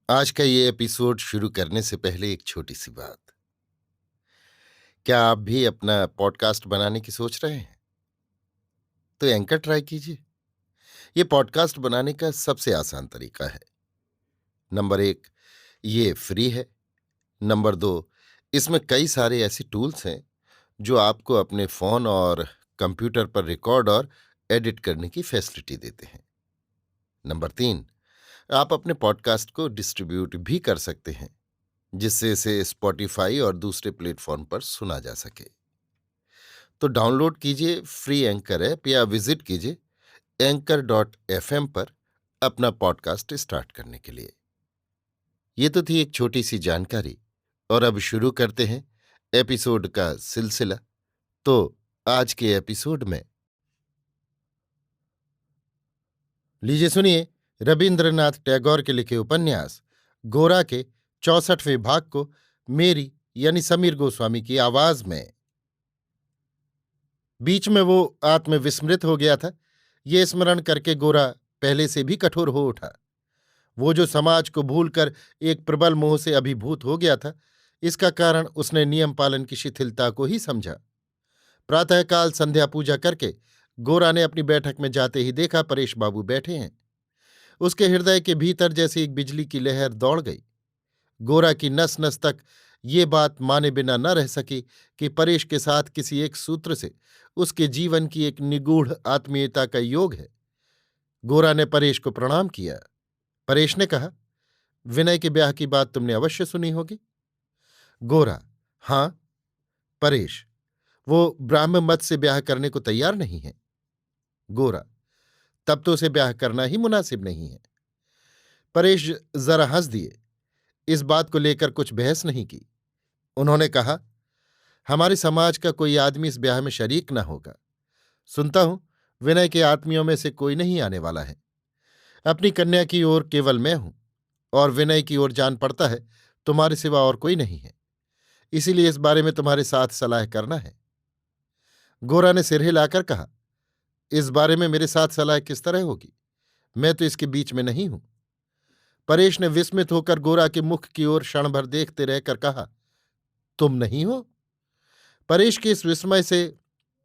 आज का ये एपिसोड शुरू करने से पहले एक छोटी सी बात। क्या आप भी अपना पॉडकास्ट बनाने की सोच रहे हैं? तो एंकर ट्राई कीजिए। ये पॉडकास्ट बनाने का सबसे आसान तरीका है। नंबर 1, ये फ्री है। नंबर 2, इसमें कई सारे ऐसे टूल्स हैं जो आपको अपने फोन और कंप्यूटर पर रिकॉर्ड और एडिट करने की फैसिलिटी देते हैं। नंबर 3, आप अपने पॉडकास्ट को डिस्ट्रीब्यूट भी कर सकते हैं, जिससे इसे स्पॉटिफाई और दूसरे प्लेटफॉर्म पर सुना जा सके। तो डाउनलोड कीजिए फ्री एंकर ऐप या विजिट कीजिए anchor.fm पर अपना पॉडकास्ट स्टार्ट करने के लिए। ये तो थी एक छोटी सी जानकारी, और अब शुरू करते हैं एपिसोड का सिलसिला। तो आज के एपिसोड में लीजिए सुनिए रविंद्रनाथ टैगोर के लिखे उपन्यास गोरा के 64वें भाग को मेरी यानी समीर गोस्वामी की आवाज में। बीच में वो आत्मविस्मृत हो गया था। ये स्मरण करके गोरा पहले से भी कठोर हो उठा। वो जो समाज को भूलकर एक प्रबल मोह से अभिभूत हो गया था, इसका कारण उसने नियम पालन की शिथिलता को ही समझा। प्रातःकाल संध्या पूजा करके गोरा ने अपनी बैठक में जाते ही देखा परेश बाबू बैठे हैं। उसके हृदय के भीतर जैसे एक बिजली की लहर दौड़ गई। गोरा की नस नस तक ये बात माने बिना न रह सकी कि परेश के साथ किसी एक सूत्र से उसके जीवन की एक निगूढ़ आत्मीयता का योग है। गोरा ने परेश को प्रणाम किया। परेश ने कहा, विनय के ब्याह की बात तुमने अवश्य सुनी होगी। गोरा, हाँ। परेश, वो ब्राह्म मत से ब्याह करने को तैयार नहीं है। गोरा, तब तो उसे ब्याह करना ही मुनासिब नहीं है। परेश जरा हंस दिए। इस बात को लेकर कुछ बहस नहीं की। उन्होंने कहा, हमारे समाज का कोई आदमी इस ब्याह में शरीक न होगा। सुनता हूं विनय के आत्मियों में से कोई नहीं आने वाला है। अपनी कन्या की ओर केवल मैं हूं, और विनय की ओर जान पड़ता है तुम्हारे सिवा और कोई नहीं है। इसीलिए इस बारे में तुम्हारे साथ सलाह करना है। गोरा ने सिर हिलाकर कहा, इस बारे में मेरे साथ सलाह किस तरह होगी? मैं तो इसके बीच में नहीं हूं। परेश ने विस्मित होकर गोरा के मुख की ओर क्षण भर देखते रहकर कहा, तुम नहीं हो? परेश के इस विस्मय से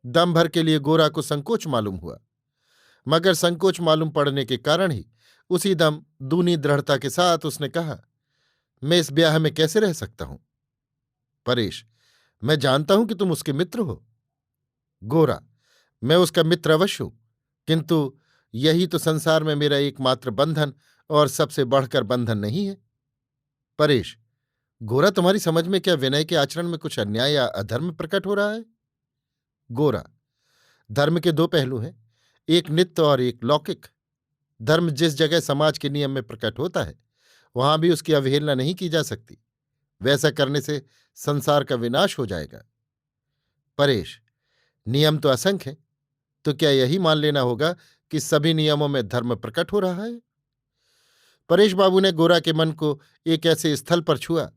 दम भर के लिए गोरा को संकोच मालूम हुआ, मगर संकोच मालूम पड़ने के कारण ही उसी दम दूनी दृढ़ता के साथ उसने कहा, मैं इस ब्याह में कैसे रह सकता हूं? परेश, मैं जानता हूं कि तुम उसके मित्र हो। गोरा, मैं उसका मित्र अवश्य हूं, किंतु यही तो संसार में मेरा एकमात्र बंधन और सबसे बढ़कर बंधन नहीं है। परेश, गोरा, तुम्हारी समझ में क्या विनय के आचरण में कुछ अन्याय या अधर्म प्रकट हो रहा है? गोरा, धर्म के दो पहलू हैं, एक नित्य और एक लौकिक। धर्म जिस जगह समाज के नियम में प्रकट होता है, वहां भी उसकी अवहेलना नहीं की जा सकती। वैसा करने से संसार का विनाश हो जाएगा। परेश, नियम तो असंख्य हैं, तो क्या यही मान लेना होगा कि सभी नियमों में धर्म प्रकट हो रहा है? परेश बाबू ने गोरा के मन को एक ऐसे स्थल पर छुआ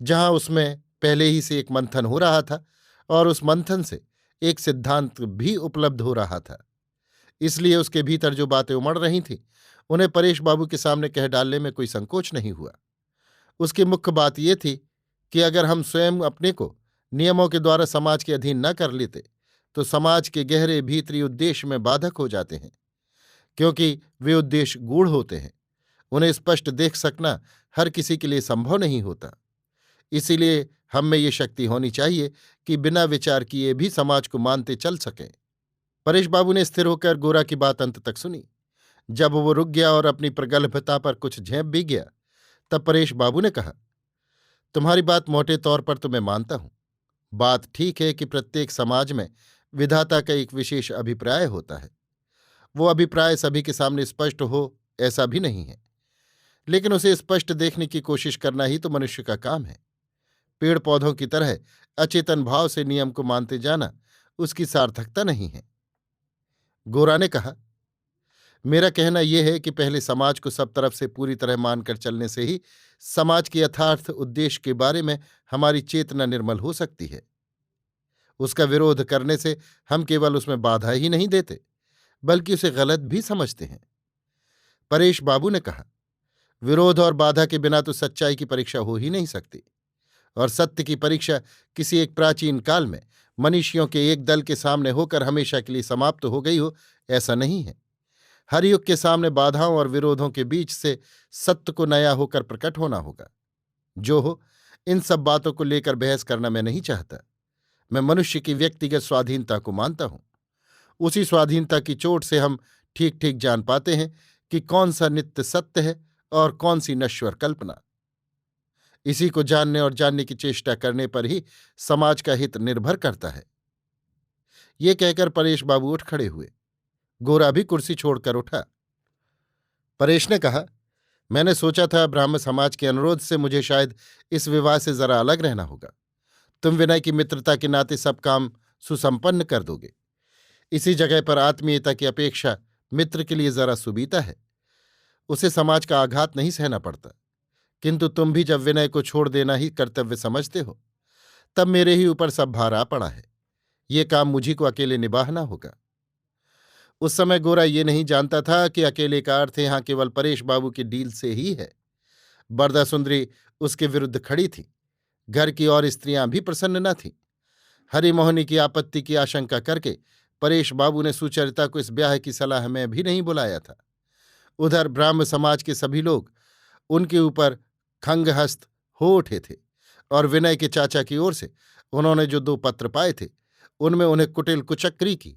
जहां उसमें पहले ही से एक मंथन हो रहा था, और उस मंथन से एक सिद्धांत भी उपलब्ध हो रहा था। इसलिए उसके भीतर जो बातें उमड़ रही थीं, उन्हें परेश बाबू के सामने कह डालने में कोई संकोच नहीं हुआ। उसकी मुख्य बात यह थी कि अगर हम स्वयं अपने को नियमों के द्वारा समाज के अधीन न कर लेते, तो समाज के गहरे भीतरी उद्देश्य में बाधक हो जाते हैं, क्योंकि वे उद्देश्य गूढ़ होते हैं। उन्हें स्पष्ट देख सकना हर किसी के लिए संभव नहीं होता। इसीलिए हम में ये शक्ति होनी चाहिए कि बिना विचार किए भी समाज को मानते चल सकें। परेश बाबू ने स्थिर होकर गोरा की बात अंत तक सुनी। जब वो रुक गया और अपनी प्रगल्भता पर कुछ झेप भी गया, तब परेश बाबू ने कहा, तुम्हारी बात मोटे तौर पर तो मैं मानता हूं। बात ठीक है कि प्रत्येक समाज में विधाता का एक विशेष अभिप्राय होता है। वो अभिप्राय सभी के सामने स्पष्ट हो ऐसा भी नहीं है, लेकिन उसे स्पष्ट देखने की कोशिश करना ही तो मनुष्य का काम है। पेड़ पौधों की तरह अचेतन भाव से नियम को मानते जाना उसकी सार्थकता नहीं है। गोरा ने कहा, मेरा कहना यह है कि पहले समाज को सब तरफ से पूरी तरह मानकर चलने से ही समाज के यथार्थ उद्देश्य के बारे में हमारी चेतना निर्मल हो सकती है। उसका विरोध करने से हम केवल उसमें बाधा ही नहीं देते, बल्कि उसे गलत भी समझते हैं। परेश बाबू ने कहा, विरोध और बाधा के बिना तो सच्चाई की परीक्षा हो ही नहीं सकती। और सत्य की परीक्षा किसी एक प्राचीन काल में मनीषियों के एक दल के सामने होकर हमेशा के लिए समाप्त हो गई हो, ऐसा नहीं है। हर युग के सामने बाधाओं और विरोधों के बीच से सत्य को नया होकर प्रकट होना होगा। जो हो, इन सब बातों को लेकर बहस करना मैं नहीं चाहता। मैं मनुष्य की व्यक्तिगत स्वाधीनता को मानता हूं। उसी स्वाधीनता की चोट से हम ठीक ठीक जान पाते हैं कि कौन सा नित्य सत्य है और कौन सी नश्वर कल्पना। इसी को जानने और जानने की चेष्टा करने पर ही समाज का हित निर्भर करता है। ये कहकर परेश बाबू उठ खड़े हुए। गोरा भी कुर्सी छोड़कर उठा। परेश ने कहा, मैंने सोचा था ब्राह्म समाज के अनुरोध से मुझे शायद इस विवाह से जरा अलग रहना होगा। तुम विनय की मित्रता के नाते सब काम सुसंपन्न कर दोगे। इसी जगह पर आत्मीयता की अपेक्षा मित्र के लिए जरा सुबीता है। उसे समाज का आघात नहीं सहना पड़ता। किंतु तुम भी जब विनय को छोड़ देना ही कर्तव्य समझते हो, तब मेरे ही ऊपर सब भार आ पड़ा है। ये काम मुझी को अकेले निभाना होगा। उस समय गोरा ये नहीं जानता था कि अकेले का अर्थ यहां केवल परेश बाबू की डील से ही है। बरदा सुंदरी उसके विरुद्ध खड़ी थी। घर की और स्त्रियां भी प्रसन्न न थीं। हरिमोहिनी की आपत्ति की आशंका करके परेश बाबू ने सुचरिता को इस ब्याह की सलाह में भी नहीं बुलाया था। उधर ब्राह्म समाज के सभी लोग उनके ऊपर खंगहस्त हो उठे थे और विनय के चाचा की ओर से उन्होंने जो 2 पत्र पाए थे उनमें उन्हें कुटिल कुचक्री की,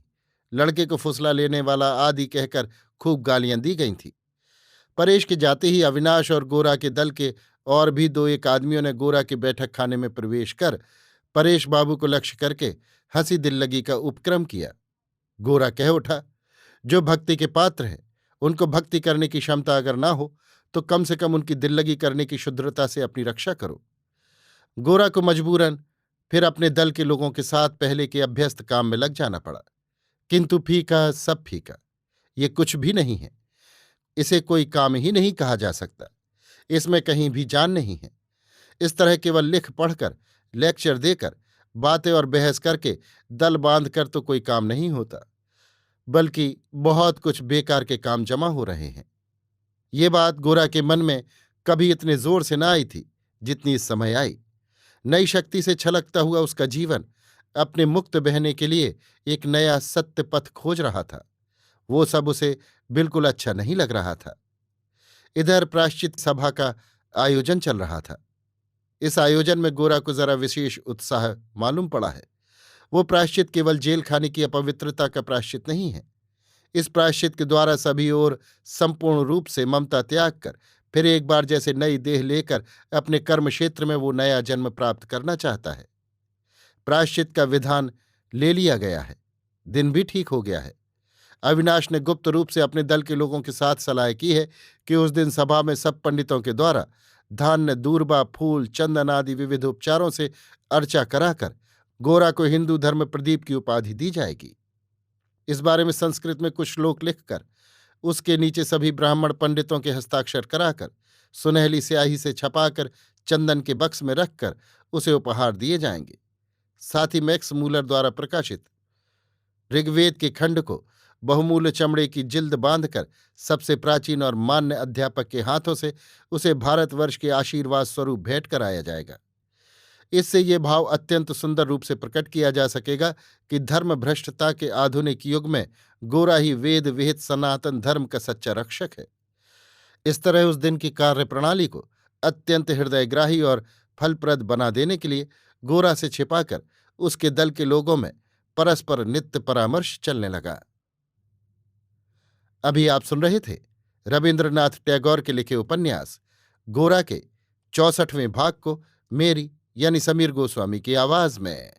लड़के को फुसला लेने वाला आदि कहकर खूब गालियां दी गई थीं। परेश के जाते ही अविनाश और गोरा के दल के और भी 2-1 आदमियों ने गोरा के बैठक खाने में प्रवेश कर परेश बाबू को लक्ष्य करके हंसी दिल्लगी का उपक्रम किया। गोरा कह उठा, जो भक्ति के पात्र हैं उनको भक्ति करने की क्षमता अगर ना हो तो कम से कम उनकी दिल्लगी करने की शुद्धता से अपनी रक्षा करो। गोरा को मजबूरन फिर अपने दल के लोगों के साथ पहले के अभ्यस्त काम में लग जाना पड़ा। किंतु फीका सब फीका, ये कुछ भी नहीं है। इसे कोई काम ही नहीं कहा जा सकता। इसमें कहीं भी जान नहीं है। इस तरह केवल लिख पढ़कर, लेक्चर देकर, बातें और बहस करके दल बांध कर तो कोई काम नहीं होता, बल्कि बहुत कुछ बेकार के काम जमा हो रहे हैं। ये बात गोरा के मन में कभी इतने जोर से न आई थी जितनी इस समय आई। नई शक्ति से छलकता हुआ उसका जीवन अपने मुक्त बहने के लिए एक नया सत्य पथ खोज रहा था। वो सब उसे बिल्कुल अच्छा नहीं लग रहा था। इधर प्रायश्चित सभा का आयोजन चल रहा था। इस आयोजन में गोरा को जरा विशेष उत्साह मालूम पड़ा है। वो प्रायश्चित केवल जेल खाने की अपवित्रता का प्रायश्चित नहीं है। इस प्रायश्चित के द्वारा सभी ओर संपूर्ण रूप से ममता त्याग कर फिर एक बार जैसे नई देह लेकर अपने कर्म क्षेत्र में वो नया जन्म प्राप्त करना चाहता है। प्रायश्चित का विधान ले लिया गया है। दिन भी ठीक हो गया है। अविनाश ने गुप्त रूप से अपने दल के लोगों के साथ सलाह की है कि उस दिन सभा में सब पंडितों के द्वारा धान्य, दूर्बा, फूल, चंदन आदि विविध उपचारों से अर्चा कराकर गोरा को हिंदू धर्म प्रदीप की उपाधि दी जाएगी। इस बारे में संस्कृत में कुछ श्लोक लिखकर उसके नीचे सभी ब्राह्मण पंडितों के हस्ताक्षर कराकर सुनहली स्याही से छपाकर चंदन के बक्स में रखकर उसे उपहार दिए जाएंगे। साथ ही मैक्स मूलर द्वारा प्रकाशित ऋग्वेद के खंड को बहुमूल्य चमड़े की जिल्द बांधकर सबसे प्राचीन और मान्य अध्यापक के हाथों से उसे भारतवर्ष के आशीर्वाद स्वरूप भेंट कराया जाएगा। इससे ये भाव अत्यंत सुंदर रूप से प्रकट किया जा सकेगा कि धर्म भ्रष्टता के आधुनिक युग में गोरा ही वेद विहित सनातन धर्म का सच्चा रक्षक है। इस तरह उस दिन की कार्यप्रणाली को अत्यंत हृदयग्राही और फलप्रद बना देने के लिए गोरा से छिपाकर उसके दल के लोगों में परस्पर नित्य परामर्श चलने लगा। अभी आप सुन रहे थे रविन्द्रनाथ टैगोर के लिखे उपन्यास गोरा के 64वें भाग को मेरी यानी समीर गोस्वामी की आवाज में।